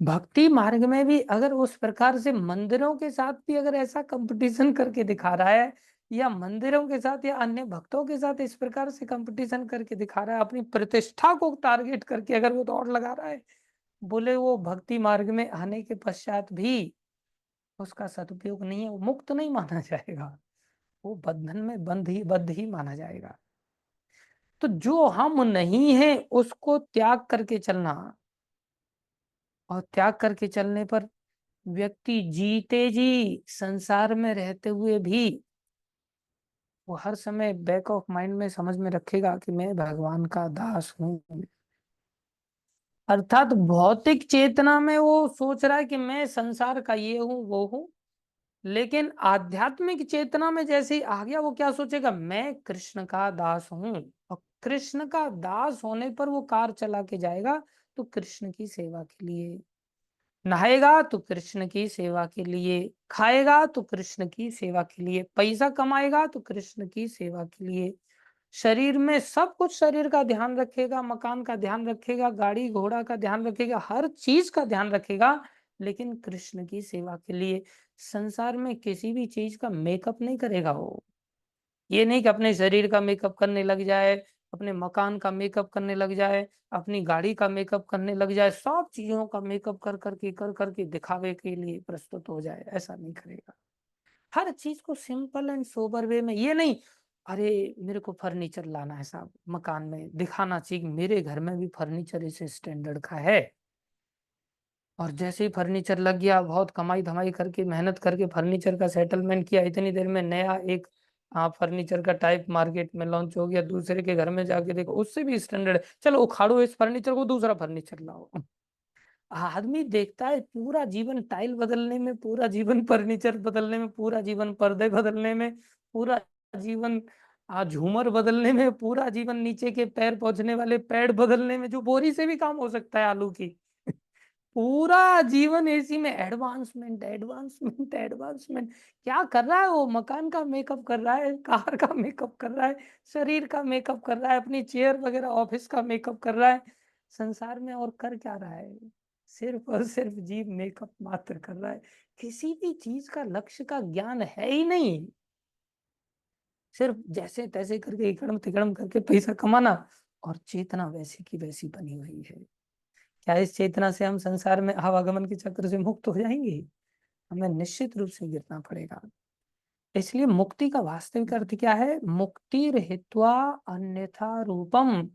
भक्ति मार्ग में भी अगर उस प्रकार से मंदिरों के साथ भी अगर ऐसा कंपटीशन करके दिखा रहा है, या मंदिरों के साथ या अन्य भक्तों के साथ इस प्रकार से कंपटीशन करके दिखा रहा है, अपनी प्रतिष्ठा को टारगेट करके अगर वो दौड़ लगा रहा है, बोले वो भक्ति मार्ग में आने के पश्चात भी उसका सदुपयोग नहीं है, वो मुक्त नहीं माना जाएगा, वो बंधन में बद्ध ही माना जाएगा। तो जो हम नहीं है उसको त्याग करके चलना, और त्याग करके चलने पर व्यक्ति जीते जी संसार में रहते हुए भी वो हर समय बैक ऑफ माइंड में समझ में रखेगा कि मैं भगवान का दास हूँ। अर्थात भौतिक चेतना में वो सोच रहा है कि मैं संसार का ये हूँ वो हूँ, लेकिन आध्यात्मिक चेतना में जैसे ही आ गया, वो क्या सोचेगा, मैं कृष्ण का दास हूँ। और कृष्ण का दास होने पर वो कार चला के जाएगा तो कृष्ण की सेवा के लिए, नहाएगा तो कृष्ण की सेवा के लिए, खाएगा तो कृष्ण की सेवा के लिए, पैसा कमाएगा तो कृष्ण की सेवा के लिए, शरीर में सब कुछ, शरीर का ध्यान रखेगा, मकान का ध्यान रखेगा, गाड़ी घोड़ा का ध्यान रखेगा, हर चीज का ध्यान रखेगा, लेकिन कृष्ण की सेवा के लिए। संसार में किसी भी चीज का मेकअप नहीं करेगा वो। ये नहीं कि अपने शरीर का मेकअप करने लग जाए, अपने मकान का मेकअप करने लग जाए, अपनी गाड़ी का मेकअप करने लग जाए, सब चीजों का मेकअप कर करके दिखावे के लिए प्रस्तुत हो जाए, ऐसा नहीं करेगा। हर चीज को सिंपल एंड सोबर वे में, ये नहीं अरे मेरे को फर्नीचर लाना है साहब, मकान में दिखाना चाहिए मेरे घर में भी फर्नीचर इस स्टैंडर्ड का है, और जैसे ही फर्नीचर लग गया, बहुत कमाई धमाई करके मेहनत करके फर्नीचर का सेटलमेंट किया, इतनी देर में नया एक फर्नीचर का टाइप मार्केट में लॉन्च हो गया, दूसरे के घर में जाके देखो उससे भी स्टैंडर्ड, चलो उखाड़ो इस फर्नीचर को, दूसरा फर्नीचर लाओ। आदमी देखता है पूरा जीवन टाइल बदलने में, पूरा जीवन फर्नीचर बदलने में, पूरा जीवन पर्दे बदलने में, पूरा जीवन झूमर बदलने में, पूरा जीवन नीचे के पैर पहुंचने वाले पैड बदलने में, जो बोरी से भी काम हो सकता है आलू की। पूरा जीवन एसी में एडवांसमेंट एडवांसमेंट एडवांसमेंट। क्या कर रहा है वो? मकान का मेकअप कर रहा है, कार का मेकअप कर रहा है, शरीर का मेकअप कर रहा है, अपनी चेयर वगैरह ऑफिस का मेकअप कर रहा है। संसार में और कर क्या रहा है? सिर्फ और सिर्फ जीव मेकअप मात्र कर रहा है। किसी भी चीज का लक्ष्य का ज्ञान है ही नहीं, सिर्फ जैसे तैसे करके इकड़म तिकड़म करके पैसा कमाना, और चेतना वैसी की वैसी बनी हुई है। क्या इस चेतना से हम संसार में आवागमन के चक्र से मुक्त हो जाएंगे? हमें निश्चित रूप से गिरना पड़ेगा। इसलिए मुक्ति का वास्तविक अर्थ क्या है? मुक्ति रहित्वा अन्यथा रूपम।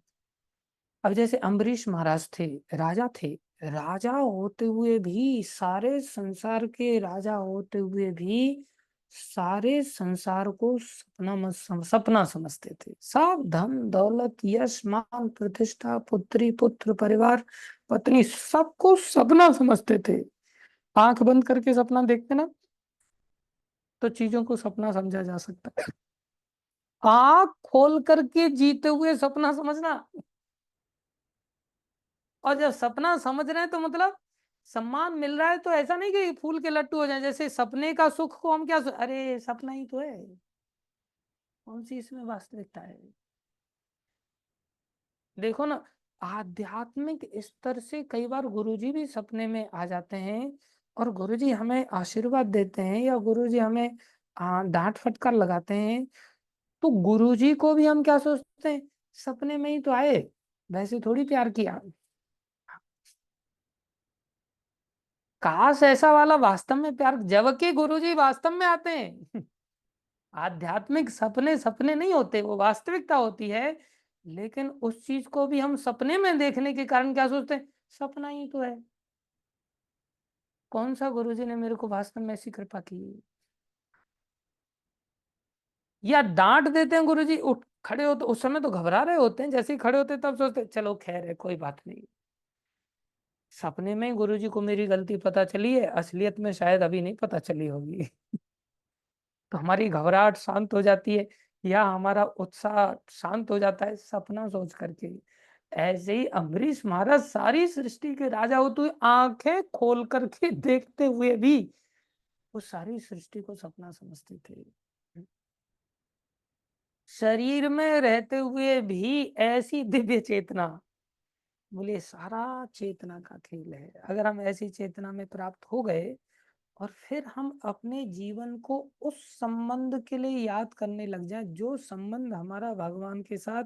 अब जैसे अम्बरीश महाराज थे, राजा थे, राजा होते हुए भी, सारे संसार के राजा होते हुए भी सारे संसार को सपना समझते थे। सब धन दौलत यश मान प्रतिष्ठा पुत्री पुत्र परिवार पत्नी सबको सपना समझते थे। आंख बंद करके सपना देखते ना, तो चीजों को सपना समझा जा सकता है। आंख खोल करके जीते हुए सपना समझना, और जब सपना समझ रहे हैं तो मतलब सम्मान मिल रहा है, तो ऐसा नहीं कि फूल के लट्टू हो जाए। जैसे सपने का सुख को हम क्या अरे सपना ही तो है, कौन सी इसमें वास्तविकता है? देखो ना, आध्यात्मिक स्तर से कई बार गुरुजी भी सपने में आ जाते हैं, और गुरुजी हमें आशीर्वाद देते हैं, या गुरुजी हमें डांट फटकार लगाते हैं, तो गुरुजी को भी हम क्या सोचते हैं, सपने में ही तो आए, वैसे थोड़ी प्यार किया। काश ऐसा वाला वास्तव में प्यार, जबकि गुरुजी वास्तव में आते हैं। आध्यात्मिक सपने सपने नहीं होते, वो वास्तविकता होती है। लेकिन उस चीज को भी हम सपने में देखने के कारण क्या सोचते हैं, सपना ही तो है। कौन सा गुरुजी ने मेरे को वास्तव में ऐसी कृपा की? या डांट देते हैं गुरुजी, उठ खड़े हो, तो उस समय तो घबरा रहे होते हैं, जैसे ही खड़े होते हैं तब सोचते हैं, चलो खैर है, कोई बात नहीं। सपने में गुरुजी को मेरी गलती पता चली है, असलियत में शायद अभी नहीं पता चली होगी। तो हमारी घबराहट शांत हो जाती है, या हमारा उत्साह शांत हो जाता है सपना सोच करके। ऐसे ही अम्बरीश महाराज सारी सृष्टि के राजा होते हुए आंखें खोल करके देखते हुए भी वो सारी सृष्टि को सपना समझते थे। शरीर में रहते हुए भी ऐसी दिव्य चेतना, बोले सारा चेतना का खेल है। अगर हम ऐसी चेतना में प्राप्त हो गए, और फिर हम अपने जीवन को उस संबंध के लिए याद करने लग जाए, जो संबंध हमारा भगवान के साथ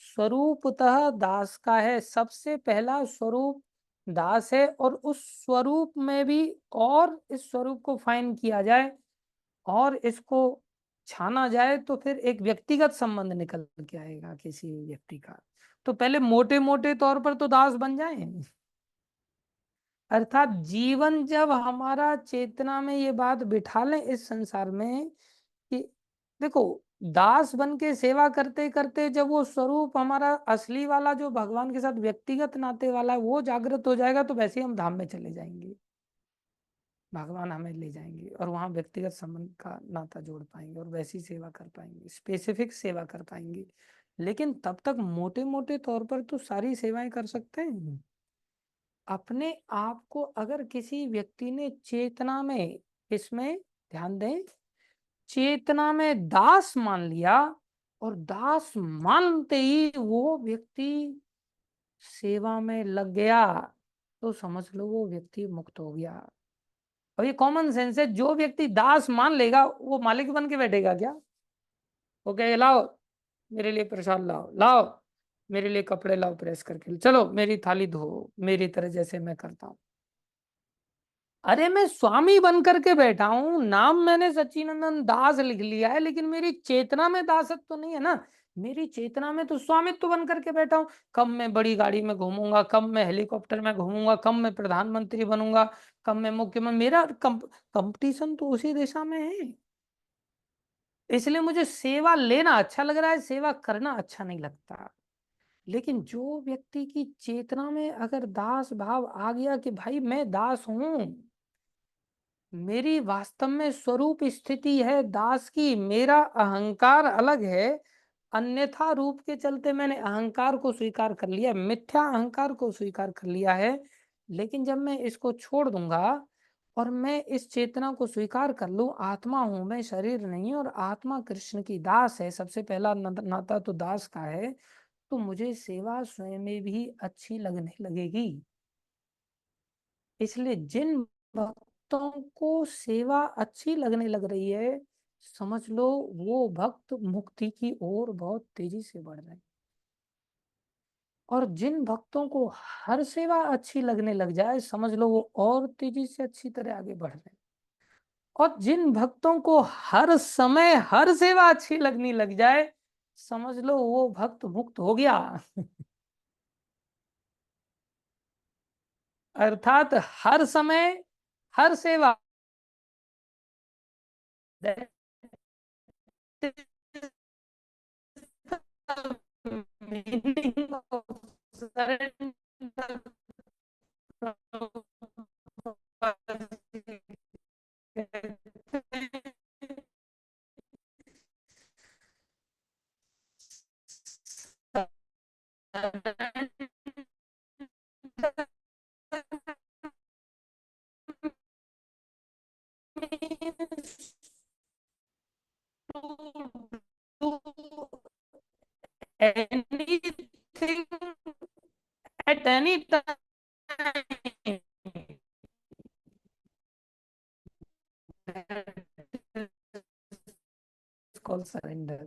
स्वरूपतः दास का है। सबसे पहला स्वरूप दास है, और उस स्वरूप में भी और इस स्वरूप को फाइन किया जाए और इसको छाना जाए, तो फिर एक व्यक्तिगत संबंध निकल के आएगा किसी व्यक्ति का। तो पहले मोटे मोटे तौर पर तो दास बन जाए, अर्थात जीवन जब हमारा चेतना में ये बात बिठा लें इस संसार में कि देखो, दास बन के सेवा करते करते जब वो स्वरूप हमारा असली वाला जो भगवान के साथ व्यक्तिगत नाते वाला है वो जागृत हो जाएगा, तो वैसे ही हम धाम में चले जाएंगे। भगवान हमें ले जाएंगे और वहां व्यक्तिगत संबंध का नाता जोड़ पाएंगे, और वैसी सेवा कर पाएंगे, स्पेसिफिक सेवा कर पाएंगे। लेकिन तब तक मोटे मोटे तौर पर तो सारी सेवाएं कर सकते हैं। अपने आप को अगर किसी व्यक्ति ने चेतना में, इसमें ध्यान दें, चेतना में दास मान लिया, और दास मानते ही वो व्यक्ति सेवा में लग गया, तो समझ लो वो व्यक्ति मुक्त हो गया। और ये कॉमन सेंस है, जो व्यक्ति दास मान लेगा वो मालिक बन के बैठेगा क्या? वो कहेगा लाओ मेरे लिए प्रसाद, लाओ लाओ मेरे लिए कपड़े, लाओ प्रेस करके, चलो मेरी थाली धो मेरी तरह जैसे मैं करता हूँ। अरे मैं स्वामी बन करके बैठा हूं, नाम मैंने सच्चिदानंद दास लिख लिया है, लेकिन मेरी चेतना में दासत्व तो नहीं है ना। मेरी चेतना में तो स्वामित्व बन करके बैठा हूं। कब मैं बड़ी गाड़ी में घूमूंगा, कब मैं हेलीकॉप्टर में घूमूंगा, कब मैं प्रधानमंत्री बनूंगा, कब मैं मुख्यमंत्री, मेरा कंपटीशन तो उसी दिशा में है। इसलिए मुझे सेवा लेना अच्छा लग रहा है, सेवा करना अच्छा नहीं लगता। लेकिन जो व्यक्ति की चेतना में अगर दास भाव आ गया कि भाई मैं दास हूं, मेरी वास्तव में स्वरूप स्थिति है दास की, मेरा अहंकार अलग है, अन्यथा रूप के चलते मैंने अहंकार को स्वीकार कर लिया, मिथ्या अहंकार को स्वीकार कर लिया है। लेकिन जब मैं इसको छोड़ दूंगा और मैं इस चेतना को स्वीकार कर लूं, आत्मा हूं मैं, शरीर नहीं, और आत्मा कृष्ण की दास है, सबसे पहला नाता तो दास का है, तो मुझे सेवा स्वयं में भी अच्छी लगने लगेगी। इसलिए जिन भक्तों को सेवा अच्छी लगने लग रही है, समझ लो वो भक्त मुक्ति की ओर बहुत तेजी से बढ़ रहे हैं। और जिन भक्तों को हर सेवा अच्छी लगने लग जाए, समझ लो वो और तेजी से अच्छी तरह आगे बढ़ रहे हैं। और जिन भक्तों को हर समय हर सेवा अच्छी लगने लग जाए, समझ लो वो भक्त मुक्त हो गया। अर्थात हर समय हर सेवा। That is the meaning of surrender. To do anything at any time. That is called surrender.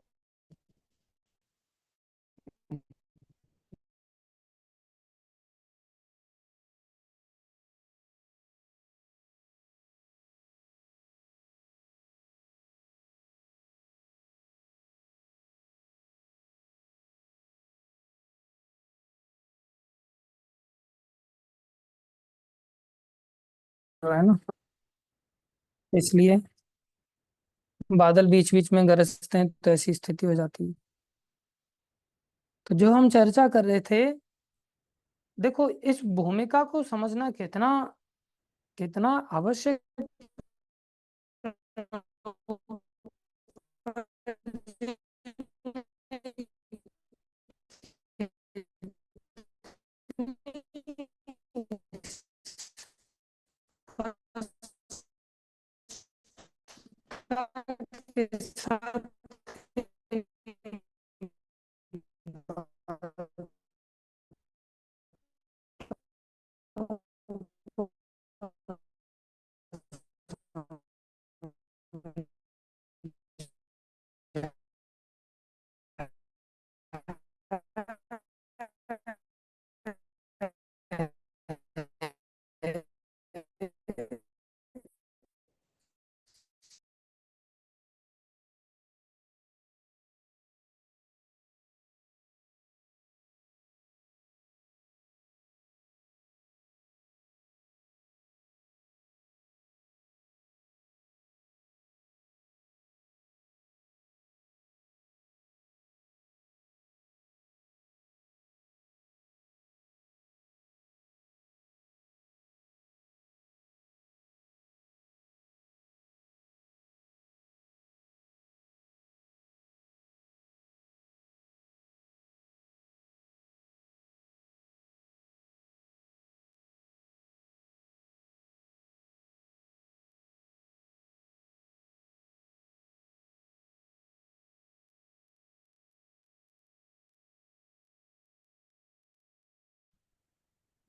है ना, इसलिए बादल बीच बीच में गरजते हैं तो ऐसी स्थिति हो जाती है। तो जो हम चर्चा कर रहे थे, देखो इस भूमिका को समझना कितना कितना आवश्यक के साथ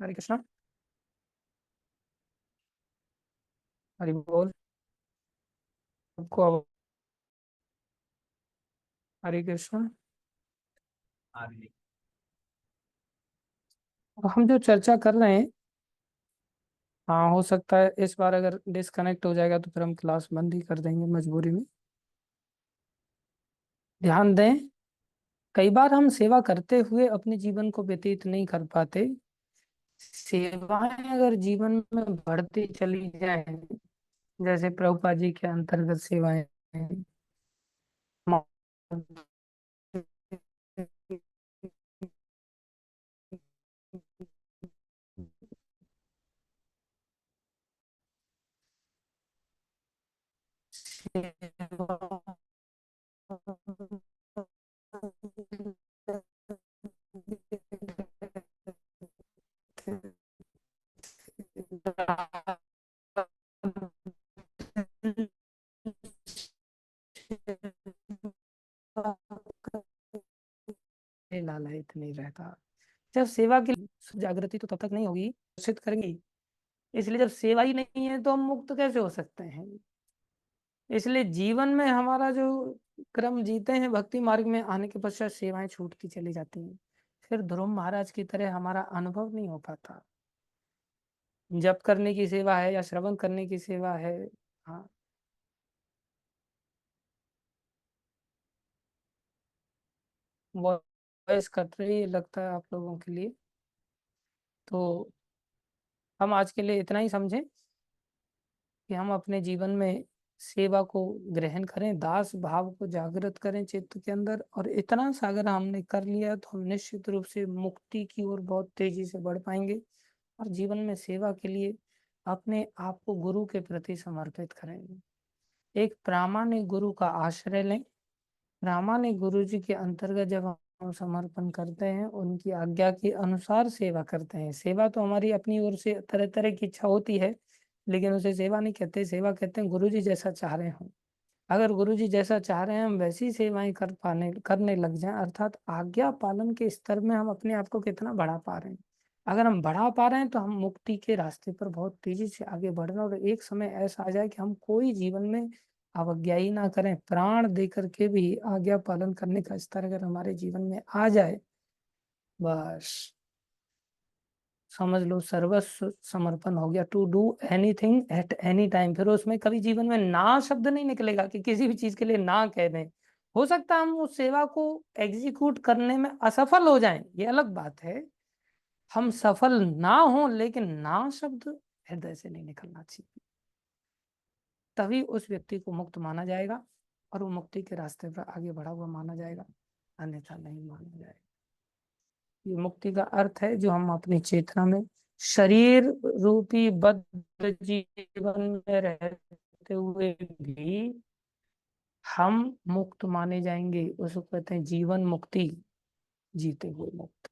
हरे कृष्णा, हरि बोल। सबको हरे कृष्णा। हम जो चर्चा कर रहे हैं, हाँ हो सकता है इस बार अगर डिस्कनेक्ट हो जाएगा तो फिर हम क्लास बंद ही कर देंगे मजबूरी में। ध्यान दें, कई बार हम सेवा करते हुए अपने जीवन को व्यतीत नहीं कर पाते। सेवाएं अगर जीवन में बढ़ती चली जाए, जैसे प्रभुपाद जी के अंतर्गत सेवाएं हैं, लालयित नहीं रहता। जब सेवा की जागृति तो तब तक नहीं होगी, घोषित करेंगे। इसलिए जब सेवा ही नहीं है तो हम मुक्त कैसे हो सकते हैं। इसलिए जीवन में हमारा जो क्रम जीते हैं, भक्ति मार्ग में आने के पश्चात सेवाएं छूटती चली जाती हैं। फिर ध्रुव महाराज की तरह हमारा अनुभव नहीं हो पाता। जप करने की सेवा है या श्रवण करने की सेवा है। हाँ, वॉइस कट रही है लगता है आप लोगों के लिए। तो हम आज के लिए इतना ही समझें कि हम अपने जीवन में सेवा को ग्रहण करें, दास भाव को जागृत करें चित्त के अंदर, और इतना सा अगर हमने कर लिया तो हम निश्चित रूप से मुक्ति की ओर बहुत तेजी से बढ़ पाएंगे। और जीवन में सेवा के लिए अपने आप को गुरु के प्रति समर्पित करेंगे। एक प्रामाणिक गुरु का आश्रय लें। प्रामाणिक गुरु जी के अंतर्गत जब हम समर्पण करते हैं, उनकी आज्ञा के अनुसार सेवा करते हैं। सेवा तो हमारी अपनी ओर से तरह तरह की इच्छा होती है, लेकिन उसे सेवा नहीं कहते। सेवा कहते हैं गुरु जी जैसा चाह रहे हो। अगर गुरु जी जैसा चाह रहे हैं हम वैसी सेवाएं करने लग जाएं, अर्थात आज्ञा पालन के स्तर में हम अपने आप को कितना बढ़ा पा रहे हैं। अगर हम बढ़ा पा रहे हैं तो हम मुक्ति के रास्ते पर बहुत तेजी से आगे बढ़ रहे हैं। और एक समय ऐसा आ जाए कि हम कोई जीवन में अवज्ञा ही ना करें, प्राण दे करके भी आज्ञा पालन करने का स्तर अगर हमारे जीवन में आ जाए, बस समझ लो सर्वस्व समर्पण हो गया। To do anything at any time. फिर उसमें कभी जीवन में ना शब्द नहीं निकलेगा कि किसी भी चीज के लिए ना कह दें। हो सकता है हम उस सेवा को एग्जीक्यूट करने में असफल हो जाएं, ये अलग बात है। हम सफल ना हो, लेकिन ना शब्द हृदय से नहीं निकलना चाहिए। तभी उस व्यक्ति को मुक्त माना जाएगा और वो मुक्ति के रास्ते पर आगे बढ़ा हुआ माना जाएगा, अन्यथा नहीं माना जाएगा। ये मुक्ति का अर्थ है जो हम अपनी चेतना में शरीर रूपी बद्ध जीवन में रहते हुए भी हम मुक्त माने जाएंगे। उसको कहते हैं जीवन मुक्ति, जीते हुए मुक्त।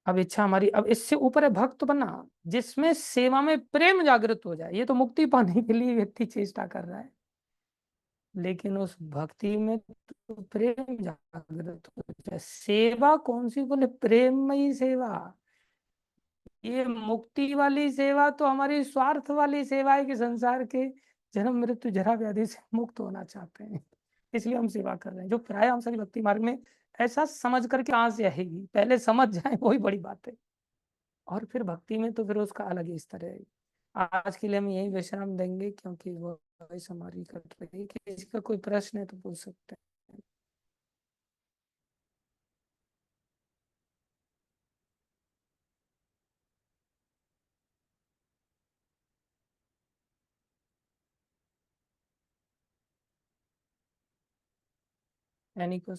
अब इच्छा हमारी, अब इससे ऊपर है भक्त बना, जिसमें सेवा में प्रेम जागृत हो जाए। ये तो मुक्ति पाने के लिए व्यक्ति चेष्टा कर रहा है, लेकिन उस भक्ति में तो प्रेम जागृत हो जाए। सेवा कौन सी बोले? प्रेममयी सेवा। ये मुक्ति वाली सेवा तो हमारी स्वार्थ वाली सेवा है कि संसार के जन्म मृत्यु जरा व्याधि से मुक्त होना चाहते हैं, इसलिए हम सेवा कर रहे हैं। जो प्राय हम सभी भक्ति मार्ग में ऐसा समझ करके कहाँ से आएगी, पहले समझ जाए वही बड़ी बात है। और फिर भक्ति में तो फिर उसका अलग ही स्तर है। आज के लिए हम यही विश्राम देंगे, क्योंकि वो वॉइस हमारी कट रही है। किसी का कोई प्रश्न है तो पूछ सकते हैं। यानी कुछ